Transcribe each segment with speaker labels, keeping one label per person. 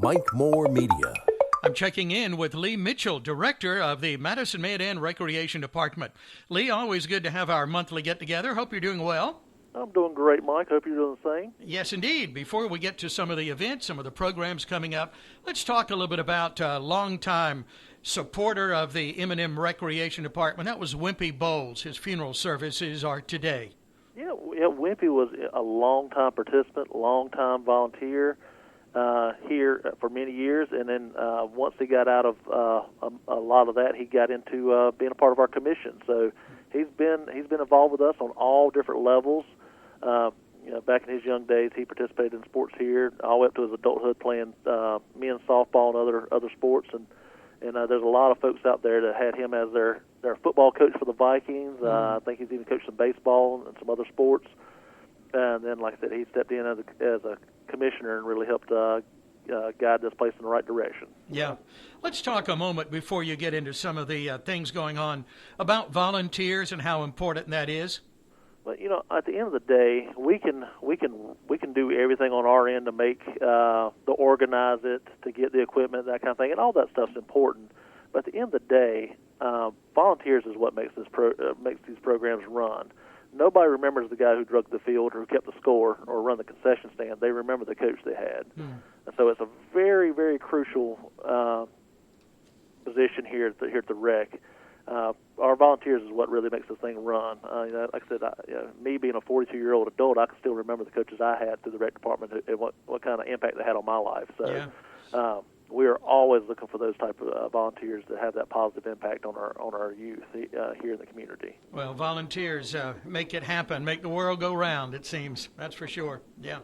Speaker 1: Mike Moore Media.
Speaker 2: I'm checking in with Lee Mitchell, Director of the Madison-Mayodan Recreation Department. Lee, always good to have our monthly get-together. Hope you're doing well.
Speaker 3: I'm doing great, Mike. Hope you're doing the same.
Speaker 2: Yes, indeed. Before we get to some of the events, some of the programs coming up, let's talk a little bit about longtime supporter of the M&M Recreation Department. That was Wimpy Boles. His funeral services are today.
Speaker 3: Yeah, Wimpy was a long-time participant, long-time volunteer here for many years, and then once he got out of a lot of that, he got into being a part of our commission. So he's been involved with us on all different levels. Back in his young days, he participated in sports here, all the way up to his adulthood, playing men's softball and other sports. And there's a lot of folks out there that had him as their football coach for the Vikings. I think he's even coached some baseball and some other sports. And then, like I said, he stepped in as a commissioner and really helped guide this place in the right direction.
Speaker 2: Yeah. Let's talk a moment before you get into some of the things going on about volunteers and how important that is.
Speaker 3: Well, at the end of the day, we can do everything on our end to make to organize it, to get the equipment, that kind of thing, and all that stuff's important. But at the end of the day, volunteers is what makes makes these programs run. Nobody remembers the guy who drug the field or who kept the score or run the concession stand. They remember the coach they had. And so it's a very, very crucial position here at the rec. Our volunteers is what really makes this thing run. Like I said, me being a 42-year-old adult, I can still remember the coaches I had through the rec department and what kind of impact they had on my life. So we are always looking for those type of volunteers that have that positive impact on our youth here in the community.
Speaker 2: Well, volunteers make it happen, make the world go round, it seems. That's for sure. Yeah.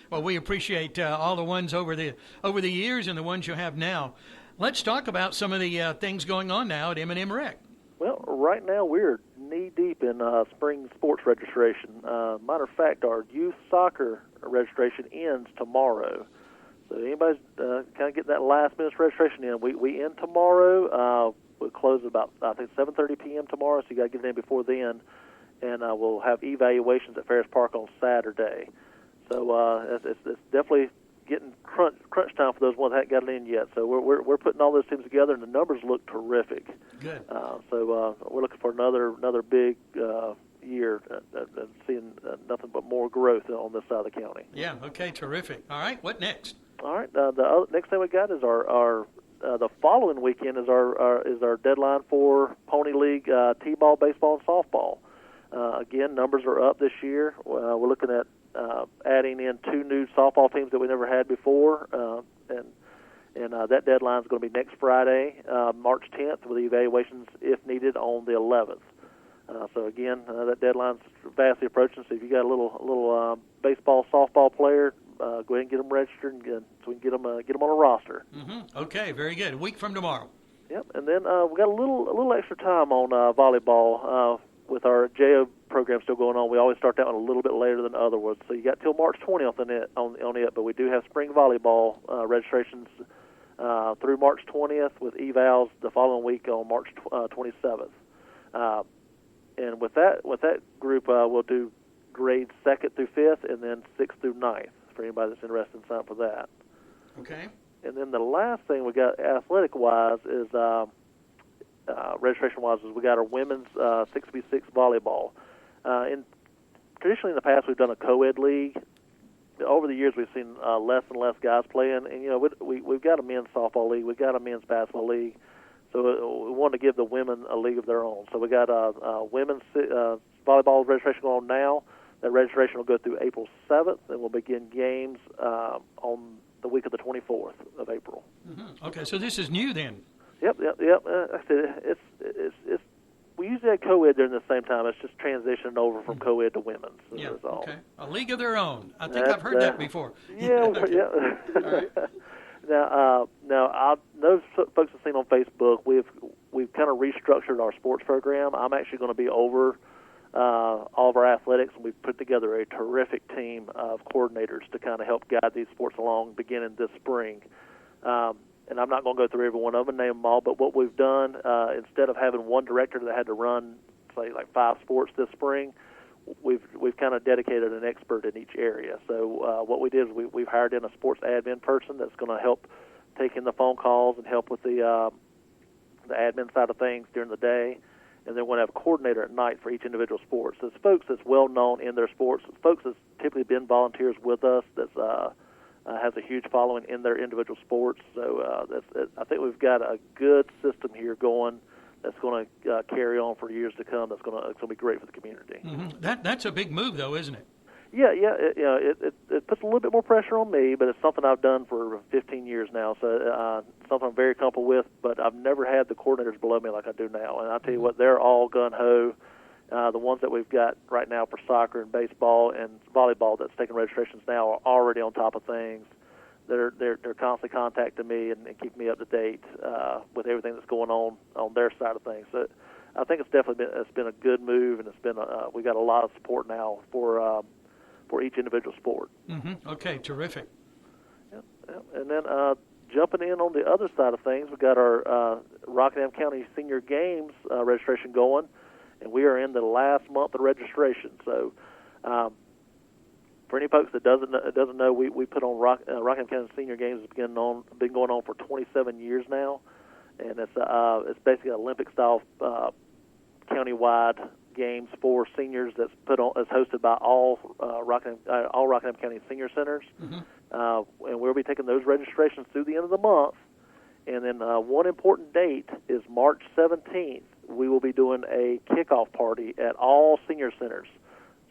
Speaker 2: Well, we appreciate all the ones over the years and the ones you have now. Let's talk about some of the things going on now at m-mrec.
Speaker 3: Well, right now we're knee-deep in spring sports registration. Matter of fact, our youth soccer registration ends tomorrow. So anybody's kind of getting that last-minute registration in. We end tomorrow. We'll close at about, I think, 7:30 p.m. tomorrow, so you got to get it in before then. And we'll have evaluations at Ferris Park on Saturday. So it's definitely getting crunch time for those ones that haven't got it in yet. So we're putting all those teams together, and the numbers look terrific.
Speaker 2: Good.
Speaker 3: So we're looking for another big year and seeing nothing but more growth on this side of the county.
Speaker 2: Yeah. Okay. Terrific. All right. What next?
Speaker 3: All right. The next thing we got is our the following weekend is our deadline for Pony League T-ball, baseball, and softball. Again, numbers are up this year. We're looking at adding in 2 new softball teams that we never had before, and that deadline is going to be next Friday, March 10th, with evaluations, if needed, on the 11th. So again, that deadline's vastly approaching. So if you got a little baseball, softball player, go ahead and get them registered, so we can get them on a roster.
Speaker 2: Mm-hmm. Okay, very good. A week from tomorrow.
Speaker 3: Yep, and then we got a little extra time on volleyball. With our JO program still going on, we always start that one a little bit later than other ones. So you got till March 20th on it, but we do have spring volleyball registrations through March 20th with evals the following week on March 27th. And with that group, we'll do grades 2nd through 5th and then 6th through 9th for anybody that's interested in signing for that.
Speaker 2: Okay.
Speaker 3: And then the last thing we got athletic-wise is registration-wise is we got our women's 6v6 volleyball. Traditionally in the past we've done a co-ed league. Over the years we've seen less and less guys playing, and we've got a men's softball league, we've got a men's basketball league, so we wanted to give the women a league of their own. So we got women's volleyball registration going on now. That registration will go through April 7th, and we'll begin games on the week of the 24th of April.
Speaker 2: Mm-hmm. Okay, so this is new then.
Speaker 3: Yep. I said it's we usually had co-ed during the same time. It's just transitioning over from co-ed to women's. So
Speaker 2: yeah.
Speaker 3: that's all.
Speaker 2: Okay. A league of their own. I think I've heard that before.
Speaker 3: Yeah.
Speaker 2: Okay.
Speaker 3: Yeah.
Speaker 2: All right.
Speaker 3: Now, I know folks have seen on Facebook. We've kind of restructured our sports program. I'm actually going to be over all of our athletics, and we've put together a terrific team of coordinators to kind of help guide these sports along beginning this spring. And I'm not going to go through every one of them and name them all, but what we've done, instead of having one director that had to run, say, like 5 sports this spring, we've kind of dedicated an expert in each area. So what we did is we've hired in a sports admin person that's going to help take in the phone calls and help with the admin side of things during the day. And then we're going to have a coordinator at night for each individual sport. So it's folks that's well known in their sports, it's folks that's typically been volunteers with us, that's has a huge following in their individual sports. So I think we've got a good system here going that's going to carry on for years to come. It's going to be great for the community.
Speaker 2: Mm-hmm. That's a big move, though, isn't it?
Speaker 3: Yeah. It puts a little bit more pressure on me, but it's something I've done for 15 years now, so something I'm very comfortable with. But I've never had the coordinators below me like I do now, and I'll tell you what, they're all gung-ho. The ones that we've got right now for soccer and baseball and volleyball that's taking registrations now are already on top of things. They're constantly contacting me and keeping me up to date with everything that's going on their side of things. So I think it's definitely been a good move, and we got a lot of support now for each individual sport.
Speaker 2: Mm-hmm. Okay, terrific.
Speaker 3: Yep. And then jumping in on the other side of things, we got our Rockingham County Senior Games registration going, and we are in the last month of registration. So for any folks that doesn't know, we put on Rockingham County Senior Games has been going on for 27 years now, and it's basically an Olympic-style countywide games for seniors that's hosted by all Rockingham County senior centers. Mm-hmm. And we'll be taking those registrations through the end of the month. And then one important date is March 17th. We will be doing a kickoff party at all senior centers.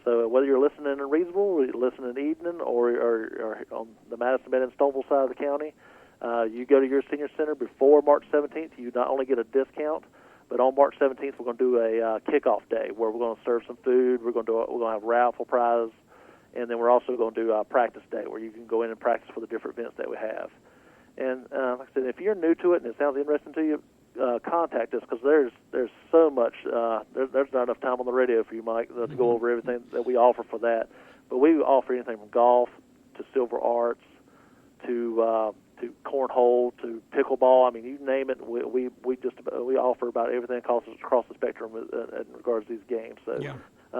Speaker 3: So whether you're listening in Reedsville, or you're listening in Eden, or on the Madison-Mayodan Stoneville side of the county, you go to your senior center before March 17th, you not only get a discount, but on March 17th, we're going to do a kickoff day where we're going to serve some food. We're going to have raffle prizes, and then we're also going to do a practice day where you can go in and practice for the different events that we have. And like I said, if you're new to it and it sounds interesting to you, contact us, because there's so much. There's not enough time on the radio for you, Mike, to go over everything that we offer for that. But we offer anything from golf to silver arts to cornhole to pickleball. I mean, you name it. We offer about everything across the spectrum in regards to these games. So yeah.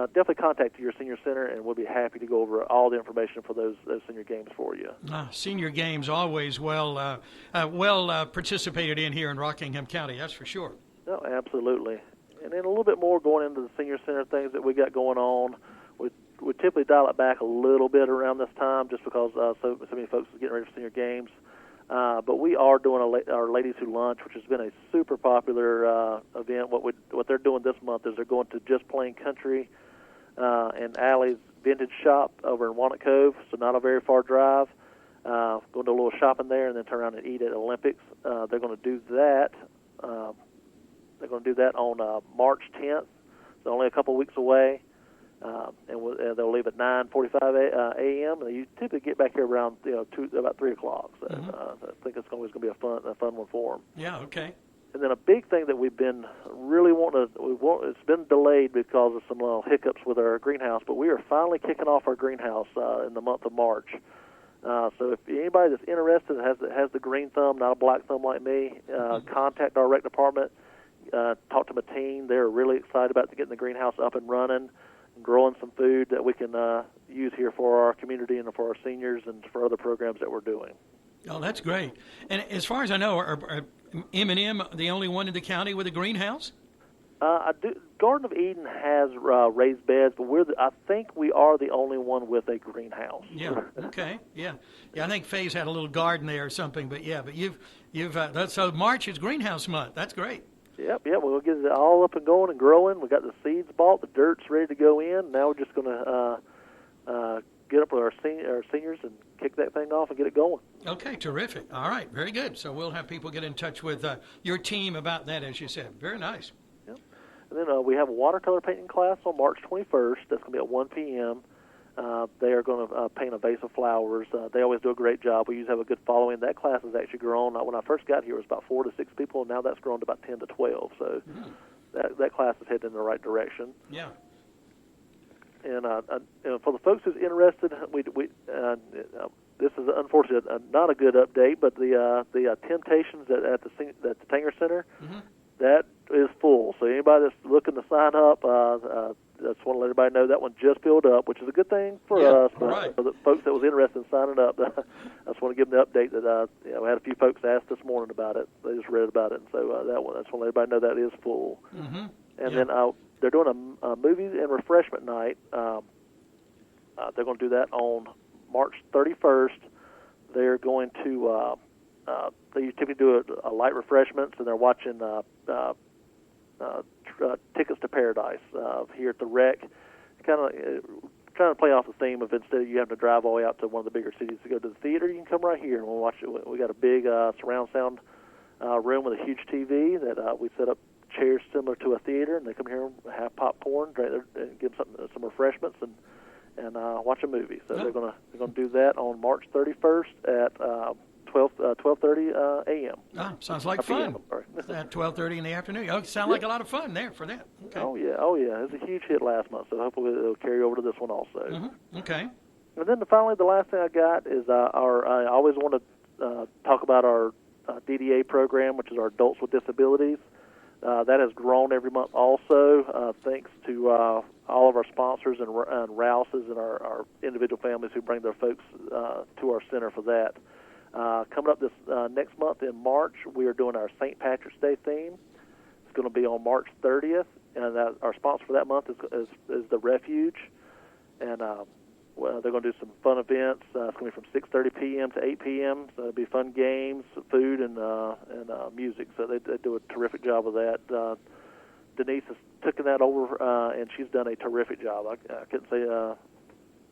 Speaker 3: Definitely contact your senior center, and we'll be happy to go over all the information for those senior games for you.
Speaker 2: Senior games always well participated in here in Rockingham County. That's for sure.
Speaker 3: No, absolutely. And then a little bit more going into the senior center things that we got going on. We typically dial it back a little bit around this time, just because so many folks are getting ready for senior games. But we are doing our Ladies Who Lunch, which has been a super popular event. What they're doing this month is they're going to Just Plain Country and Allie's Vintage Shop over in Walnut Cove, so not a very far drive. Going to do a little shopping there and then turn around and eat at Olympics. They're going to do that. They're going to do that on March 10th. So only a couple weeks away. And they'll leave at 9:45 a.m. And you typically get back here around about 3 o'clock. So I think it's always going to be a fun one for them.
Speaker 2: Yeah. Okay.
Speaker 3: And then a big thing that we've been really it's been delayed because of some little hiccups with our greenhouse, but we are finally kicking off our greenhouse in the month of March. So if anybody that's interested has the green thumb, not a black thumb like me, contact our rec department. Talk to my team. They're really excited about getting the greenhouse up and running, and growing some food that we can use here for our community and for our seniors and for other programs that we're doing.
Speaker 2: Oh, that's great. And as far as I know, are M&M the only one in the county with a greenhouse?
Speaker 3: I do. Garden of Eden has raised beds, but I think we are the only one with a greenhouse.
Speaker 2: Yeah. Okay. Yeah. I think Faye's had a little garden there or something, but you've so March is greenhouse month. That's great.
Speaker 3: Yep. We'll get it all up and going and growing. We got the seeds bought, the dirt's ready to go in. Now we're just going to get up with our seniors and kick that thing off and get it going.
Speaker 2: Okay, terrific. All right, very good. So we'll have people get in touch with your team about that, as you said. Very nice.
Speaker 3: Yep. And then we have a watercolor painting class on March 21st. That's going to be at 1 p.m. They are going to paint a vase of flowers. They always do a great job. We usually have a good following. That class has actually grown. When I first got here, it was about 4 to 6 people, and now that's grown to about 10 to 12. So that class is heading in the right direction.
Speaker 2: Yeah.
Speaker 3: And for the folks who's interested, this is unfortunately not a good update, but the Temptations at the Tanger Center, That is full. So anybody that's looking to sign up, just want to let everybody know that one just filled up, which is a good thing for us. But
Speaker 2: right.
Speaker 3: for the folks that was interested in signing up, I just want to give them the update that we had a few folks ask this morning about it. They just read about it, and so that one. I just want to let everybody know that is full.
Speaker 2: Mm-hmm.
Speaker 3: And then they're doing a movie and refreshment night. They're going to do that on March 31st. They're going to they typically do a light refreshments, and they're watching Tickets to Paradise here at the Rec. Kind of trying to play off the theme of instead of you having to drive all the way out to one of the bigger cities to go to the theater, you can come right here and we'll watch it. We got a big surround sound room with a huge TV that we set up chairs similar to a theater, and they come here and have popcorn, drink, and give some refreshments, and watch a movie. So they're gonna do that on March 31st at 12:30 a.m.
Speaker 2: Sounds like fun. At 12:30 in the afternoon. Oh, sound like a lot of fun there for that. Okay.
Speaker 3: Oh yeah. It was a huge hit last month, so hopefully it'll carry over to this one also.
Speaker 2: Mm-hmm. Okay.
Speaker 3: And then finally, the last thing I got is I always want to talk about our DDA program, which is our Adults with Disabilities. That has grown every month also, thanks to all of our sponsors and Rouses and our individual families who bring their folks to our center for that. Coming up this next month in March, we are doing our St. Patrick's Day theme. It's going to be on March 30th, and our sponsor for that month is the Refuge. And they're going to do some fun events. It's going to be from 6:30 p.m. to 8 p.m. So it'll be fun games, food, and music. So they do a terrific job of that. Denise has taken that over, and she's done a terrific job. I couldn't say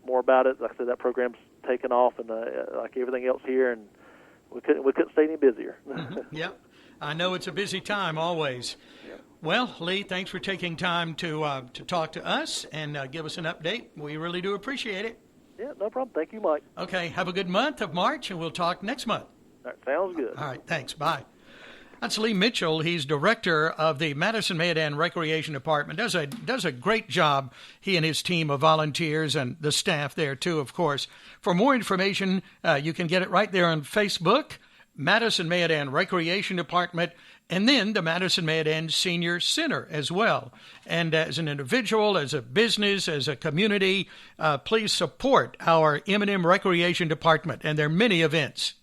Speaker 3: more about it. Like I said, that program's taken off, and like everything else here, and we couldn't stay any busier.
Speaker 2: Mm-hmm. Yep, I know it's a busy time always. Yep. Well, Lee, thanks for taking time to talk to us and give us an update. We really do appreciate it.
Speaker 3: Yeah, no problem. Thank you, Mike.
Speaker 2: Okay, have a good month of March, and we'll talk next month.
Speaker 3: All right, sounds good.
Speaker 2: All right, thanks. Bye. That's Lee Mitchell. He's director of the Madison-Mayodan Recreation Department. Does a great job, he and his team of volunteers and the staff there, too, of course. For more information, you can get it right there on Facebook, Madison-Mayodan Recreation Department, and then the Madison-Mayodan Senior Center as well. And as an individual, as a business, as a community, please support our M&M Recreation Department and their many events.